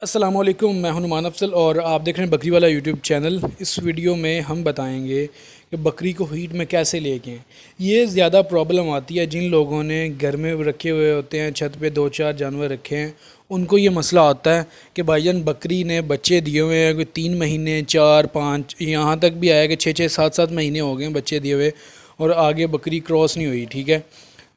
अस्सलामुअलैकुम, मैं हूं नुमान अफजल और आप देख रहे हैं बकरी वाला यूट्यूब चैनल। इस वीडियो में हम बताएंगे कि बकरी को हीट में कैसे लेके आएं। ये ज़्यादा प्रॉब्लम आती है जिन लोगों ने घर में रखे हुए होते हैं, छत पे 2-4 जानवर रखे हैं, उनको ये मसला आता है कि भाईजान बकरी ने बच्चे दिए हुए हैं, कोई 3 महीने 4-5 यहाँ तक भी आया कि 6-6 7-7 महीने हो गए बच्चे दिए हुए और आगे बकरी क्रॉस नहीं हुई। ठीक है,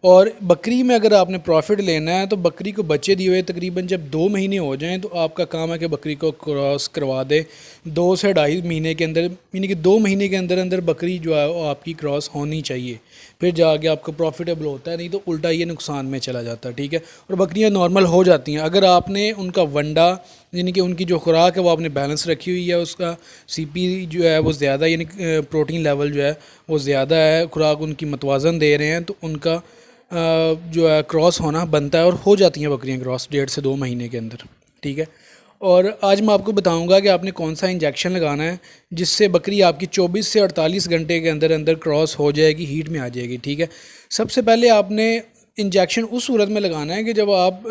और बकरी में अगर आपने प्रॉफिट लेना है तो बकरी को बच्चे दिए हुए तकरीबन जब 2 महीने हो जाएं तो आपका काम है कि बकरी को क्रॉस करवा दे 2 से 2.5 महीने के अंदर, यानी कि 2 महीने के अंदर अंदर बकरी जो है वो आपकी क्रॉस होनी चाहिए, फिर जाके आपको प्रॉफिटेबल होता है, नहीं तो उल्टा ये नुकसान में चला जाता है। ठीक है, और बकरियाँ नॉर्मल हो जाती हैं अगर आपने उनका वंडा यानी कि उनकी जो खुराक है वो आपने बैलेंस रखी हुई है, उसका सीपी जो है वो ज़्यादा यानी प्रोटीन लेवल जो है वो ज़्यादा है, खुराक उनकी मतवाज़न दे रहे हैं, तो उनका जो है क्रॉस होना बनता है और हो जाती हैं बकरियां क्रॉस 1.5 से 2 महीने के अंदर। ठीक है, और आज मैं आपको बताऊंगा कि आपने कौन सा इंजेक्शन लगाना है जिससे बकरी आपकी 24 से 48 घंटे के अंदर अंदर क्रॉस हो जाएगी, हीट में आ जाएगी। ठीक है, सबसे पहले आपने इंजेक्शन उस सूरत में लगाना है कि जब आप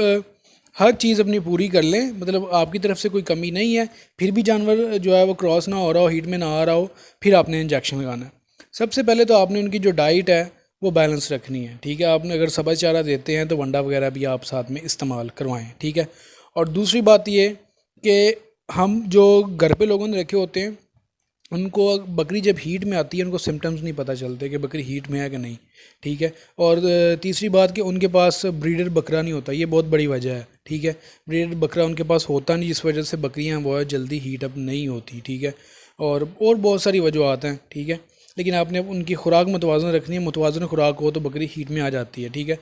हर चीज़ अपनी पूरी कर लें, मतलब आपकी तरफ से कोई कमी नहीं है, फिर भी जानवर जो है वो क्रॉस ना हो रहा हो, हीट में ना आ रहा हो, फिर आपने इंजेक्शन लगाना है। सबसे पहले तो आपने उनकी जो डाइट है वो बैलेंस रखनी है। ठीक है, आपने अगर सब्ज़ चारा देते हैं तो वंडा वगैरह भी आप साथ में इस्तेमाल करवाएं। ठीक है, और दूसरी बात ये कि हम जो घर पे लोगों ने रखे होते हैं उनको बकरी जब हीट में आती है उनको सिम्टम्स नहीं पता चलते कि बकरी हीट में है कि नहीं। ठीक है, और तीसरी बात कि उनके पास ब्रीडर बकरा नहीं होता, ये बहुत बड़ी वजह है। ठीक है, ब्रीडर बकरा उनके पास होता नहीं, जिस वजह से बकरियां वो है जल्दी हीट अप नहीं होती। ठीक है, और बहुत सारी वजूहत हैं। ठीक है, लेकिन आपने उनकी खुराक मुतवाज़न रखनी है, मुतवाज़न खुराक हो तो बकरी हीट में आ जाती है। ठीक है,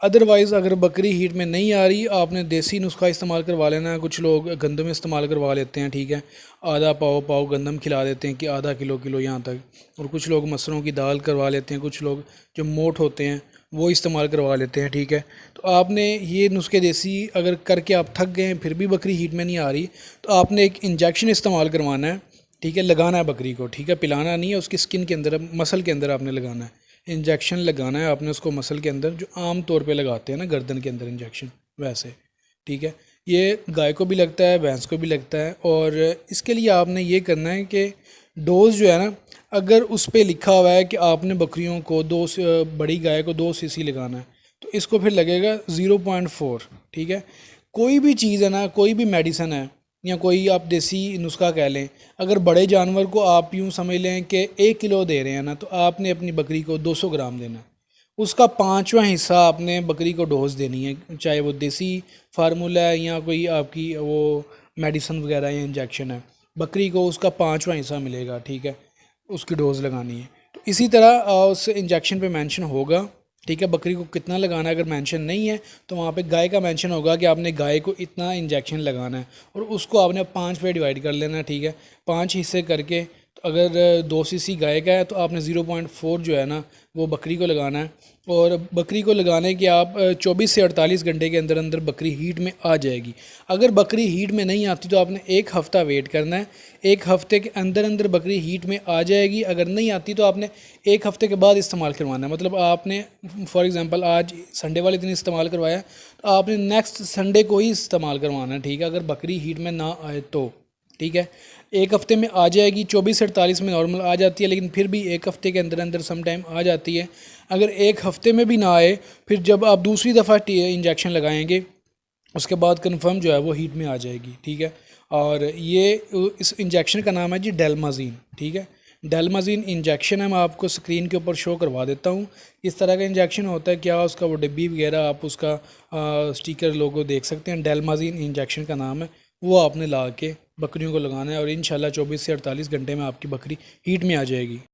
अदरवाइज़ अगर बकरी हीट में नहीं आ रही आपने देसी नुस्खा इस्तेमाल करवा लेना है। कुछ लोग गंदम इस्तेमाल करवा लेते हैं। ठीक है, आधा पाव गंदम खिला देते हैं कि आधा किलो यहाँ तक, और कुछ लोग मसरों की दाल करवा लेते हैं, कुछ लोग जो मोट होते हैं वो इस्तेमाल करवा लेते हैं। ठीक है, तो आपने ये नुस्खे देसी अगर करके आप थक गए हैं फिर भी बकरी हीट में नहीं आ रही तो आपने एक इंजेक्शन इस्तेमाल करवाना है। ठीक है, लगाना है बकरी को। ठीक है, पिलाना नहीं है, उसकी स्किन के अंदर मसल के अंदर आपने लगाना है, इंजेक्शन लगाना है आपने उसको मसल के अंदर, जो आम तौर पे लगाते हैं ना गर्दन के अंदर इंजेक्शन, वैसे। ठीक है, ये गाय को भी लगता है, भैंस को भी लगता है, और इसके लिए आपने ये करना है कि डोज़ जो है ना, अगर उस पर लिखा हुआ है कि आपने बकरियों को बड़ी गाय को 2 सीसी लगाना है तो इसको फिर लगेगा 0.4। ठीक है, कोई भी चीज़ है ना, कोई भी मेडिसन है या कोई आप देसी नुस्खा कह लें, अगर बड़े जानवर को आप यूँ समझ लें कि 1 किलो दे रहे हैं ना, तो आपने अपनी बकरी को 200 ग्राम देना है, उसका 5वां हिस्सा आपने बकरी को डोज देनी है, चाहे वो देसी फार्मूला है या कोई आपकी वो मेडिसन वगैरह या इंजेक्शन है, बकरी को उसका 5वां हिस्सा मिलेगा। ठीक है, उसकी डोज़ लगानी है। तो इसी तरह उस इंजेक्शन पे मेंशन होगा। ठीक है, बकरी को कितना लगाना है, अगर मेंशन नहीं है तो वहाँ पे गाय का मेंशन होगा कि आपने गाय को इतना इंजेक्शन लगाना है, और उसको आपने 5 पे डिवाइड कर लेना है। ठीक है, 5 हिस्से करके, तो अगर 2 सीसी गाय का है तो आपने 0.4 जो है ना वो बकरी को लगाना है, और बकरी को लगाने के आप 24 से 48 घंटे के अंदर अंदर बकरी हीट में आ जाएगी। अगर बकरी हीट में नहीं आती तो आपने 1 हफ़्ता वेट करना है, 1 हफ़्ते के अंदर अंदर बकरी हीट में आ जाएगी। अगर नहीं आती तो आपने 1 हफ़्ते के बाद इस्तेमाल करवाना है, मतलब आपने फॉर एग्ज़ाम्पल आज संडे वाले दिन इस्तेमाल करवाया तो आपने नेक्स्ट संडे को ही इस्तेमाल करवाना है। ठीक है, अगर बकरी हीट में ना आए तो। ठीक है, 1 हफ़्ते में आ जाएगी, 24 से 48 में नॉर्मल आ जाती है, लेकिन फिर भी 1 हफ़्ते के अंदर अंदर सम टाइम आ जाती है। अगर 1 हफ़्ते में भी ना आए, फिर जब आप दूसरी दफ़ा इंजेक्शन लगाएंगे उसके बाद कंफर्म जो है वो हीट में आ जाएगी। ठीक है, और ये इस इंजेक्शन का नाम है जी डेलमाजीन। ठीक है, डेलमाजीन इंजेक्शन है, मैं आपको स्क्रीन के ऊपर शो करवा देता हूँ इस तरह का इंजेक्शन होता है क्या, उसका वो डिब्बी वगैरह आप उसका स्टिकर लोगो देख सकते हैं। डेलमाजीन इंजेक्शन का नाम है, वो आपने ला के बकरियों को लगाना है और इंशाल्लाह 24 से 48 घंटे में आपकी बकरी हीट में आ जाएगी।